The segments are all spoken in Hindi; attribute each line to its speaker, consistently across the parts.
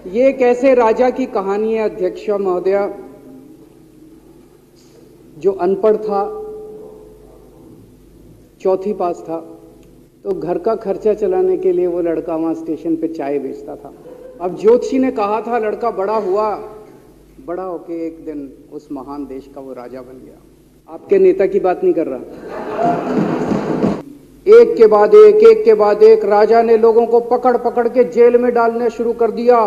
Speaker 1: ये एक ऐसे राजा की कहानी है अध्यक्ष महोदया, जो अनपढ़ था, चौथी पास था, तो घर का खर्चा चलाने के लिए वो लड़का वहां स्टेशन पे चाय बेचता था। अब ज्योतिषी ने कहा था लड़का बड़ा हुआ, बड़ा होके एक दिन उस महान देश का वो राजा बन गया। आपके नेता की बात नहीं कर रहा। एक के बाद एक राजा ने लोगों को पकड़ पकड़ के जेल में डालने शुरू कर दिया।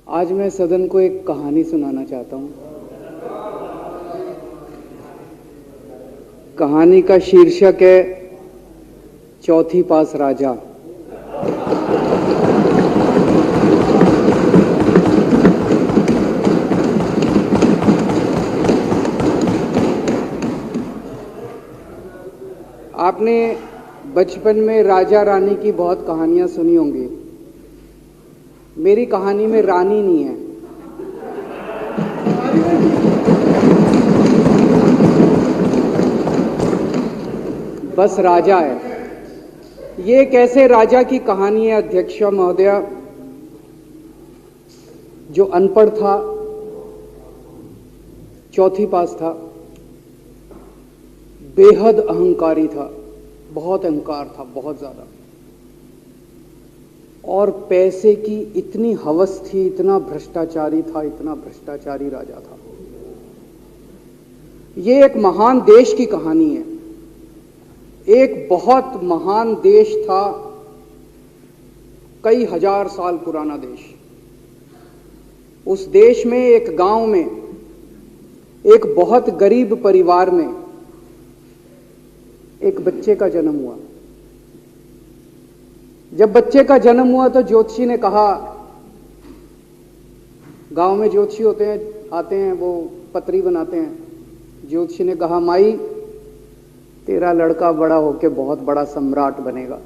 Speaker 1: आज मैं सदन को एक कहानी सुनाना चाहता हूं। कहानी का शीर्षक है चौथी पास राजा। आपने बचपन में राजा रानी की बहुत कहानियां सुनी होंगी। मेरी कहानी में रानी नहीं है, बस राजा है। ये एक ऐसे राजा की कहानी है अध्यक्ष महोदया, जो अनपढ़ था, चौथी पास था, बेहद अहंकारी था, बहुत अहंकार था, बहुत ज्यादा, और पैसे की इतनी हवस थी, इतना भ्रष्टाचारी था, इतना भ्रष्टाचारी राजा था। ये एक महान देश की कहानी है। एक बहुत महान देश था, कई हजार साल पुराना देश। उस देश में एक गांव में एक बहुत गरीब परिवार में एक बच्चे का जन्म हुआ। जब बच्चे का जन्म हुआ तो ज्योतिषी ने कहा, गांव में ज्योतिषी होते हैं, आते हैं, वो पत्री बनाते हैं। ज्योतिषी ने कहा, माई तेरा लड़का बड़ा होके बहुत बड़ा सम्राट बनेगा।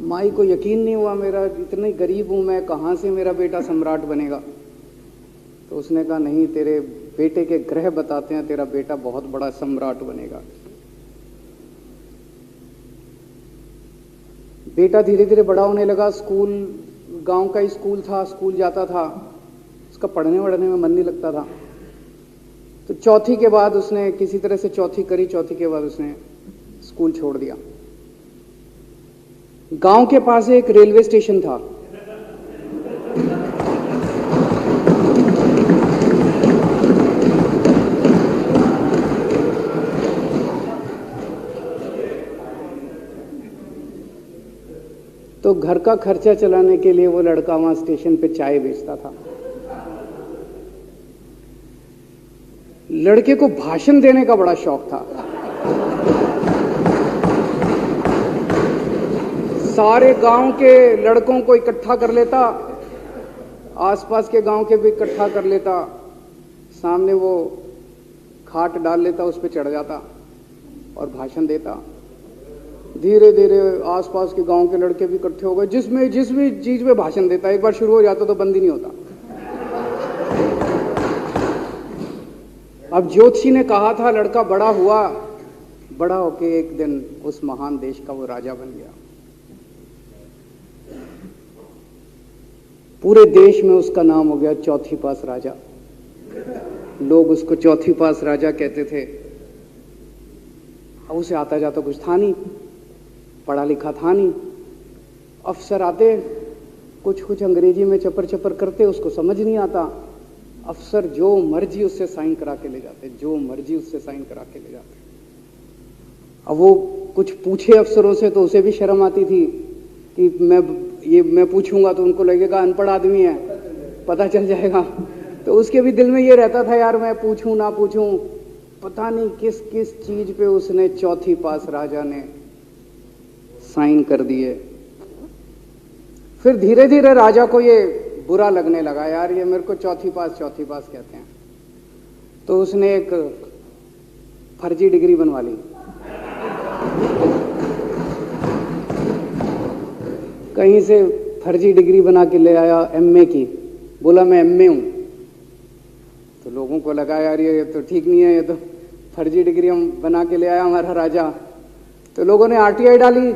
Speaker 1: माई को यकीन नहीं हुआ, मेरा इतनी गरीब हूं मैं, कहां से मेरा बेटा सम्राट बनेगा। तो उसने कहा, नहीं, तेरे बेटे के ग्रह बताते हैं तेरा बेटा बहुत बड़ा सम्राट बनेगा। बेटा धीरे धीरे बड़ा होने लगा। स्कूल, गांव का ही स्कूल था, स्कूल जाता था, उसका पढ़ने वढ़ने में मन नहीं लगता था। तो चौथी के बाद उसने किसी तरह से चौथी करी, चौथी के बाद उसने स्कूल छोड़ दिया। गांव के पास एक रेलवे स्टेशन था। तो घर का खर्चा चलाने के लिए वो लड़का वहां स्टेशन पे चाय बेचता था। लड़के को भाषण देने का बड़ा शौक था। सारे गांव के लड़कों को इकट्ठा कर लेता, आसपास के गांव के भी इकट्ठा कर लेता, सामने वो खाट डाल लेता, उस पर चढ़ जाता और भाषण देता। धीरे धीरे आसपास के गांव के लड़के भी इकट्ठे हो गए। जिस भी चीज में भाषण देता, एक बार शुरू हो जाता तो बंद ही नहीं होता। अब ज्योतिषी ने कहा था लड़का बड़ा हुआ, बड़ा होके एक दिन उस महान देश का वो राजा बन गया। पूरे देश में उसका नाम हो गया चौथी पास राजा। लोग उसको चौथी पास राजा कहते थे। अब उसे आता जाता कुछ था नहीं, पढ़ा लिखा था नहीं। अफसर आते, कुछ अंग्रेजी में चपर चपर करते, उसको समझ नहीं आता। अफसर जो मर्जी उससे साइन करा के ले जाते, जो मर्जी उससे साइन करा के ले जाते। अब वो कुछ पूछे अफसरों से तो उसे भी शर्म आती थी कि मैं पूछूंगा तो उनको लगेगा अनपढ़ आदमी है, पता चल जाएगा। तो उसके भी दिल में ये रहता था, यार मैं पूछूं ना पूछूं। पता नहीं किस किस चीज पे उसने चौथी पास राजा ने साइन कर दिए। फिर धीरे धीरे राजा को ये बुरा लगने लगा, यार ये मेरे को चौथी पास कहते हैं। तो उसने एक फर्जी डिग्री बनवा ली। कहीं से फर्जी डिग्री बना के ले आया, एमए की। बोला मैं एमए हूं। तो लोगों को लगा, यार ये तो ठीक नहीं है, ये तो फर्जी डिग्री हम बना के ले आया हमारा राजा। तो लोगों ने आरटीआई डाली,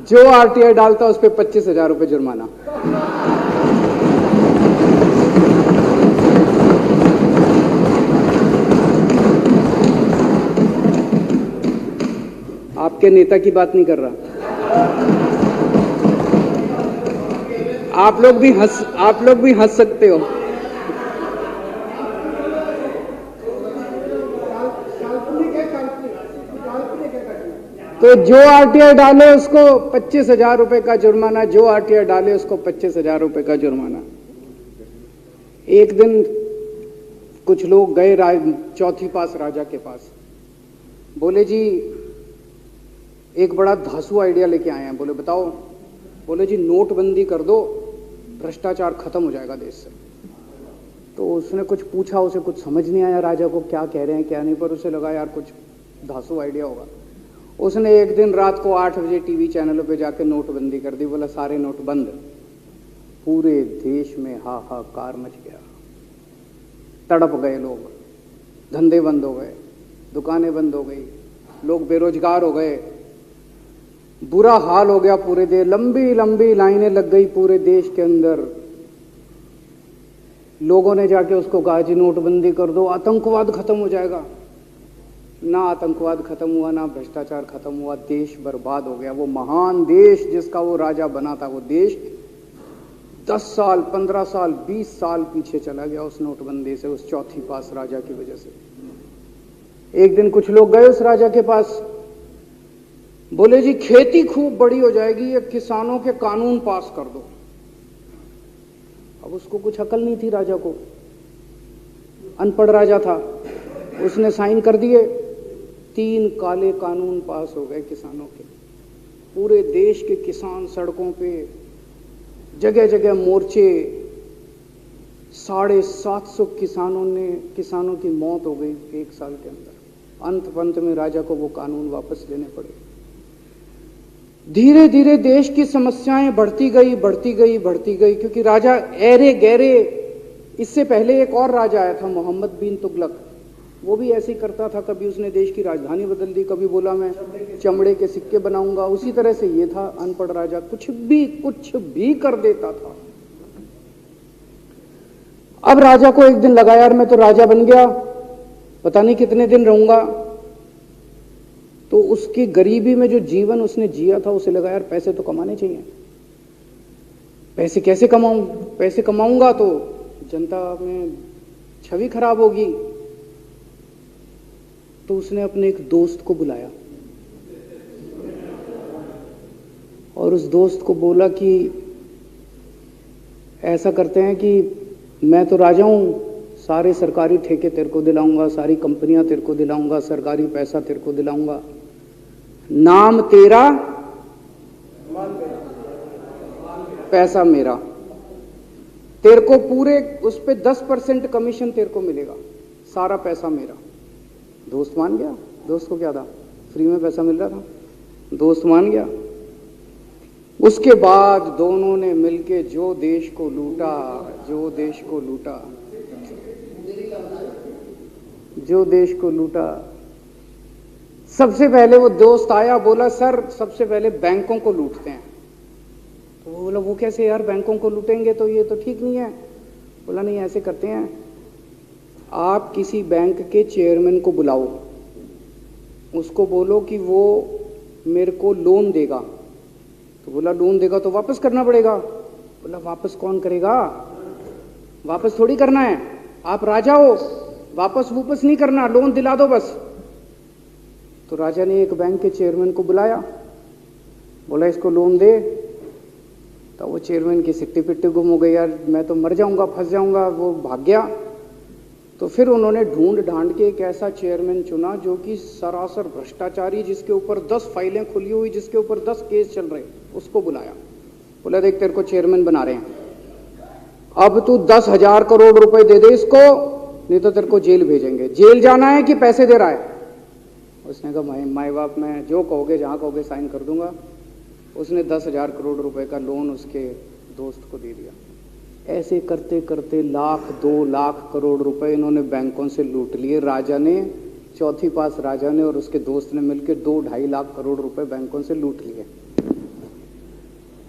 Speaker 1: जो आरटीआई डालता उस पर 25,000 रुपये जुर्माना। आपके नेता की बात नहीं कर रहा। आप लोग भी हंस सकते हो। तो जो आरटीआई डाले उसको 25,000 रुपए का जुर्माना, जो आरटीआई डाले उसको 25,000 रुपए का जुर्माना। एक दिन कुछ लोग गए चौथी पास राजा के पास, बोले जी एक बड़ा धांसू आइडिया लेके आए हैं। बोले बताओ। बोले जी नोटबंदी कर दो, भ्रष्टाचार खत्म हो जाएगा देश से। तो उसने कुछ पूछा, उसे कुछ समझ नहीं आया राजा को क्या कह रहे हैं क्या नहीं, पर उसे लगा यार कुछ धांसू आइडिया होगा। उसने एक दिन रात को 8 बजे टीवी चैनलों पे जाके नोटबंदी कर दी। बोला सारे नोट बंद। पूरे देश में हाहाकार मच गया, तड़प गए लोग, धंधे बंद हो गए, दुकानें बंद हो गई, लोग बेरोजगार हो गए, बुरा हाल हो गया पूरे देश। लंबी लंबी लाइनें लग गई पूरे देश के अंदर। लोगों ने जाके उसको कहा जी नोटबंदी कर दो, आतंकवाद खत्म हो जाएगा। ना आतंकवाद खत्म हुआ, ना भ्रष्टाचार खत्म हुआ, देश बर्बाद हो गया। वो महान देश जिसका वो राजा बना था, वो देश 10 साल 15 साल 20 साल पीछे चला गया उस नोटबंदी से, उस चौथी पास राजा की वजह से। एक दिन कुछ लोग गए उस राजा के पास, बोले जी खेती खूब बड़ी हो जाएगी, ये किसानों के कानून पास कर दो। अब उसको कुछ अकल नहीं थी राजा को, अनपढ़ राजा था। उसने साइन कर दिए, 3 काले कानून पास हो गए किसानों के। पूरे देश के किसान सड़कों पे, जगह जगह मोर्चे, 750 किसानों की मौत हो गई 1 साल के अंदर। अंत में राजा को वो कानून वापस लेने पड़े। धीरे धीरे देश की समस्याएं बढ़ती गई, क्योंकि राजा ऐरे गहरे। इससे पहले एक और राजा आया था, मोहम्मद बिन तुगलक। वो भी ऐसे ही करता था, कभी उसने देश की राजधानी बदल दी, कभी बोला मैं चमड़े के सिक्के बनाऊंगा। उसी तरह से ये था अनपढ़ राजा, कुछ भी कर देता था। अब राजा को एक दिन लगा यार मैं तो राजा बन गया, पता नहीं कितने दिन रहूंगा। तो उसकी गरीबी में जो जीवन उसने जिया था, उसे लगा यार पैसे तो कमाने चाहिए। पैसे कैसे कमाऊं? पैसे कमाऊंगा तो जनता में छवि खराब होगी। तो उसने अपने एक दोस्त को बुलाया और उस दोस्त को बोला कि ऐसा करते हैं कि मैं तो राजा हूं, सारे सरकारी ठेके तेरे को दिलाऊंगा, सारी कंपनियां तेरे को दिलाऊंगा, सरकारी पैसा तेरे को दिलाऊंगा, नाम तेरा पैसा मेरा। तेरे को पूरे उस पे 10% कमीशन तेरे को मिलेगा, सारा पैसा मेरा। दोस्त मान गया। दोस्त को क्या था, फ्री में पैसा मिल रहा था, दोस्त मान गया। उसके बाद दोनों ने मिलके जो देश को लूटा। सबसे पहले वो दोस्त आया, बोला सर सबसे पहले बैंकों को लूटते हैं। तो वो बोला वो कैसे यार, बैंकों को लूटेंगे तो ये तो ठीक नहीं है। बोला नहीं ऐसे करते हैं, आप किसी बैंक के चेयरमैन को बुलाओ, उसको बोलो कि वो मेरे को लोन देगा। तो बोला लोन देगा तो वापस करना पड़ेगा। बोला वापस कौन करेगा, वापस थोड़ी करना है, आप राजा हो, वापस नहीं करना, लोन दिला दो बस। तो राजा ने एक बैंक के चेयरमैन को बुलाया, बोला इसको लोन दे। तो वो चेयरमैन की सिट्टी पिट्टी गुम हो गई, यार मैं तो मर जाऊंगा, फंस जाऊंगा, वो भाग गया। तो फिर उन्होंने ढूंढ के एक ऐसा चेयरमैन चुना जो कि सरासर भ्रष्टाचारी, जिसके ऊपर 10 फाइलें खुली हुई, जिसके ऊपर 10 केस चल रहे, उसको बुलाया। बोला देख तेरे को चेयरमैन बना रहे हैं, अब तू 10,000 करोड़ रुपए दे दे इसको, नहीं तो तेरे को जेल भेजेंगे। जेल जाना है कि पैसे दे रहा है? उसने कहा माई बाप मैं जो कहोगे जहां कहोगे साइन कर दूंगा। उसने 10,000 करोड़ रुपए का लोन उसके दोस्त को दे दिया। ऐसे करते करते 1,00,000 2,00,000 करोड़ रुपए इन्होंने बैंकों से लूट लिए। राजा ने, चौथी पास राजा ने और उसके दोस्त ने मिलकर 2-2.5 लाख करोड़ रुपए बैंकों से लूट लिए।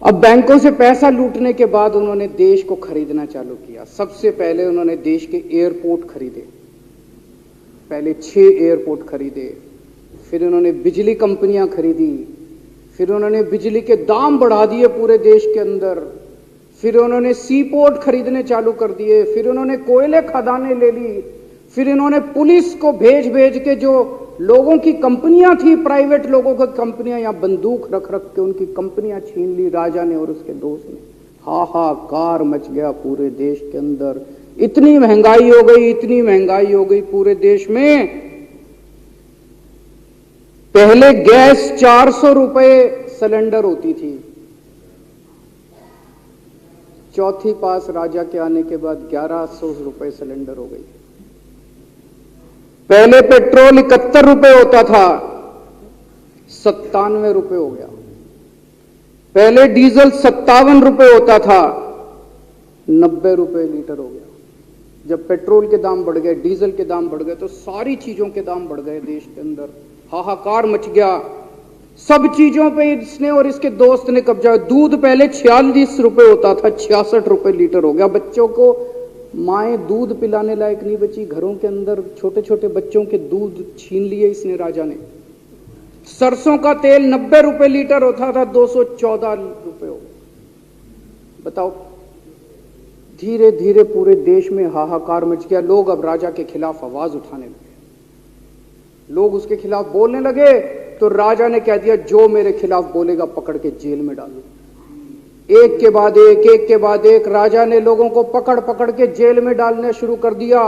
Speaker 1: अब बैंकों से पैसा लूटने के बाद उन्होंने देश को खरीदना चालू किया। सबसे पहले उन्होंने देश के एयरपोर्ट खरीदे, पहले 6 एयरपोर्ट खरीदे, फिर उन्होंने बिजली कंपनियां खरीदी, फिर उन्होंने बिजली के दाम बढ़ा दिए पूरे देश के अंदर, फिर उन्होंने सी पोर्ट खरीदने चालू कर दिए, फिर उन्होंने कोयले खदानें ले ली, फिर इन्होंने पुलिस को भेज भेज के जो लोगों की कंपनियां थी, प्राइवेट लोगों की कंपनियां, यहां बंदूक रख रख के उनकी कंपनियां छीन ली राजा ने और उसके दोस्त ने। हाहाकार मच गया पूरे देश के अंदर। इतनी महंगाई हो गई, इतनी महंगाई हो गई पूरे देश में। पहले गैस 400 रुपए सिलेंडर होती थी, चौथी पास राजा के आने के बाद 1100 रुपए सिलेंडर हो गई। पहले पेट्रोल 71 रुपए होता था, 97 रुपए हो गया। पहले डीजल 57 रुपए होता था, 90 रुपए लीटर हो गया। जब पेट्रोल के दाम बढ़ गए, डीजल के दाम बढ़ गए, तो सारी चीजों के दाम बढ़ गए देश के अंदर। हाहाकार मच गया। सब चीजों पे इसने और इसके दोस्त ने कब्जा। दूध पहले 46 रुपए होता था, 66 रुपए लीटर हो गया। बच्चों को माएं दूध पिलाने लायक नहीं बची, घरों के अंदर छोटे छोटे बच्चों के दूध छीन लिए इसने राजा ने। सरसों का तेल 90 रुपए लीटर होता था, 214 रुपए हो गया। बताओ, धीरे धीरे पूरे देश में हाहाकार मच गया। लोग अब राजा के खिलाफ आवाज उठाने लगे, लोग उसके खिलाफ बोलने लगे। तो राजा ने कह दिया, जो मेरे खिलाफ बोलेगा पकड़ के जेल में डालो। एक के बाद एक राजा ने लोगों को पकड़ पकड़ के जेल में डालना शुरू कर दिया।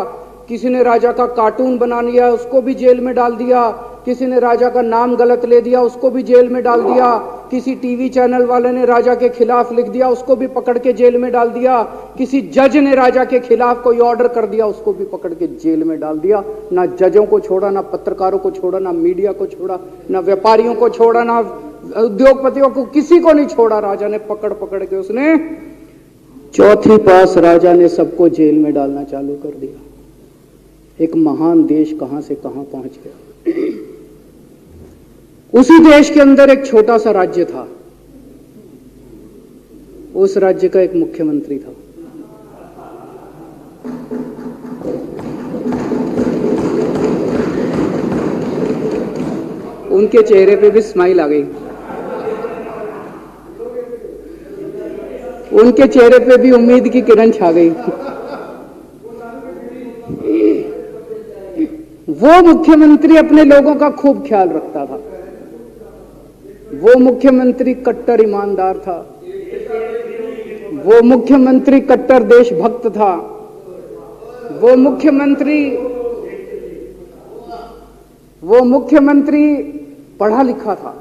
Speaker 1: किसी ने राजा का कार्टून बना लिया, उसको भी जेल में डाल दिया। किसी ने राजा का नाम गलत ले दिया, उसको भी जेल में डाल दिया। किसी टीवी चैनल वाले ने राजा के खिलाफ लिख दिया, उसको भी पकड़ के जेल में डाल दिया। किसी जज ने राजा के खिलाफ कोई ऑर्डर कर दिया, उसको भी पकड़ के जेल में डाल दिया। ना जजों को छोड़ा, ना पत्रकारों को छोड़ा, ना मीडिया को छोड़ा, ना व्यापारियों को छोड़ा, ना उद्योगपतियों को, किसी को नहीं छोड़ा। राजा ने पकड़ पकड़ के उसने चौथी पास राजा ने सबको जेल में डालना चालू कर दिया। एक महान देश कहां से कहां पहुंच गया। उसी देश के अंदर एक छोटा सा राज्य था, उस राज्य का एक मुख्यमंत्री था। उनके चेहरे पे भी स्माइल आ गई, उनके चेहरे पे भी उम्मीद की किरण छा गई। वो मुख्यमंत्री अपने लोगों का खूब ख्याल रखता था। वो मुख्यमंत्री कट्टर ईमानदार था। वो मुख्यमंत्री कट्टर देशभक्त था। वो मुख्यमंत्री पढ़ा लिखा था।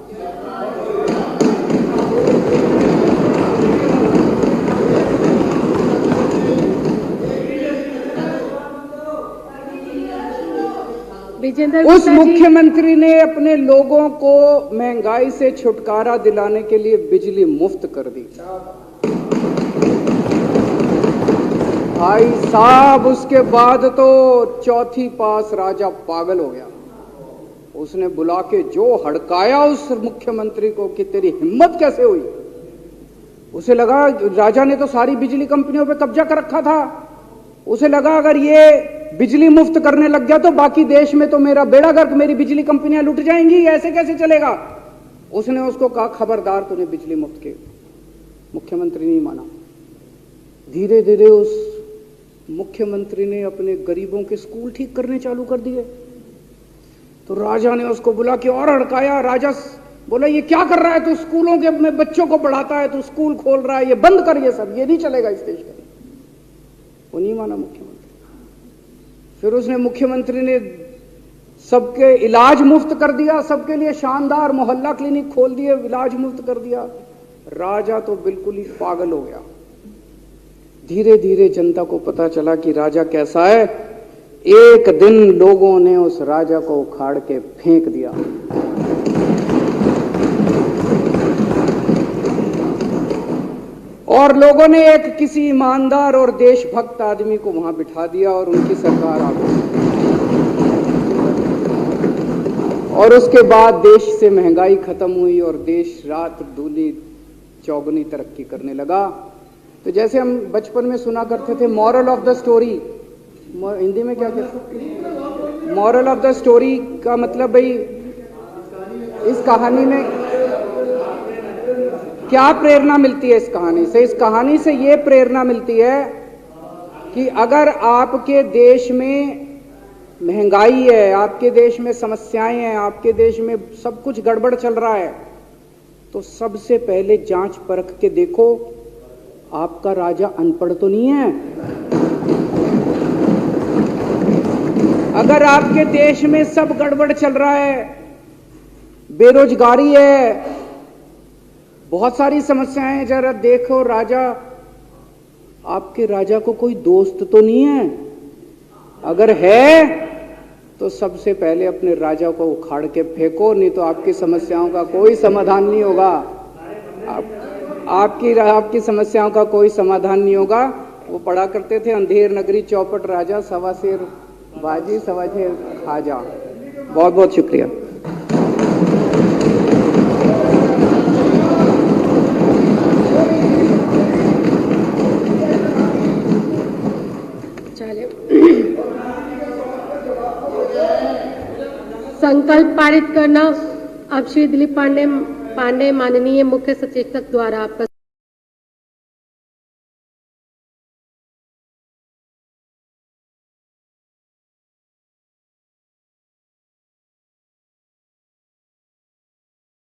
Speaker 1: उस मुख्यमंत्री ने अपने लोगों को महंगाई से छुटकारा दिलाने के लिए बिजली मुफ्त कर दी। भाई साहब, उसके बाद तो चौथी पास राजा पागल हो गया। उसने बुला के जो हड़काया उस मुख्यमंत्री को कि तेरी हिम्मत कैसे हुई। उसे लगा राजा ने तो सारी बिजली कंपनियों पे कब्जा कर रखा था। उसे लगा अगर ये बिजली मुफ्त करने लग गया तो बाकी देश में तो मेरा बेड़ा गर्क, मेरी बिजली कंपनियां लुट जाएंगी, ऐसे कैसे चलेगा। उसने उसको कहा, खबरदार, तूने बिजली मुफ्त के। मुख्यमंत्री नहीं माना। धीरे धीरे उस मुख्यमंत्री ने अपने गरीबों के स्कूल ठीक करने चालू कर दिए। तो राजा ने उसको बुला के और हड़काया। राजा बोला, ये क्या कर रहा है तू, स्कूलों के में बच्चों को पढ़ाता है, तू स्कूल खोल रहा है, ये बंद कर, ये सब, ये नहीं चलेगा इस देश का। वो नहीं माना मुख्यमंत्री। फिर उसने मुख्यमंत्री ने सबके इलाज मुफ्त कर दिया, सबके लिए शानदार मोहल्ला क्लिनिक खोल दिए, इलाज मुफ्त कर दिया। राजा तो बिल्कुल ही पागल हो गया। धीरे धीरे जनता को पता चला कि राजा कैसा है। एक दिन लोगों ने उस राजा को उखाड़ के फेंक दिया। और लोगों ने एक किसी ईमानदार और देशभक्त आदमी को वहां बिठा दिया और उनकी सरकार आ गई। और उसके बाद देश से महंगाई खत्म हुई और देश रात दूनी चौगुनी तरक्की करने लगा। तो जैसे हम बचपन में सुना करते थे moral of the story, Hindi में क्या कहते, मॉरल ऑफ द स्टोरी का मतलब भाई इस कहानी में क्या प्रेरणा मिलती है? इस कहानी से, इस कहानी से ये प्रेरणा मिलती है कि अगर आपके देश में महंगाई है, आपके देश में समस्याएं हैं, आपके देश में सब कुछ गड़बड़ चल रहा है, तो सबसे पहले जांच परख के देखो आपका राजा अनपढ़ तो नहीं है। अगर आपके देश में सब गड़बड़ चल रहा है, बेरोजगारी है, बहुत सारी समस्याएं हैं, जरा देखो राजा, आपके राजा को कोई दोस्त तो नहीं है। अगर है तो सबसे पहले अपने राजा को उखाड़ के फेंको, नहीं तो आपकी समस्याओं का कोई समाधान नहीं होगा। आपकी समस्याओं का कोई समाधान नहीं होगा। वो पढ़ा करते थे, अंधेर नगरी चौपट राजा, सवा शेर बाजी सवा शेर खाजा। बहुत बहुत शुक्रिया।
Speaker 2: संकल्प पारित करना। अब श्री दिलीप पांडे माननीय मुख्य सचेतक द्वारा आपका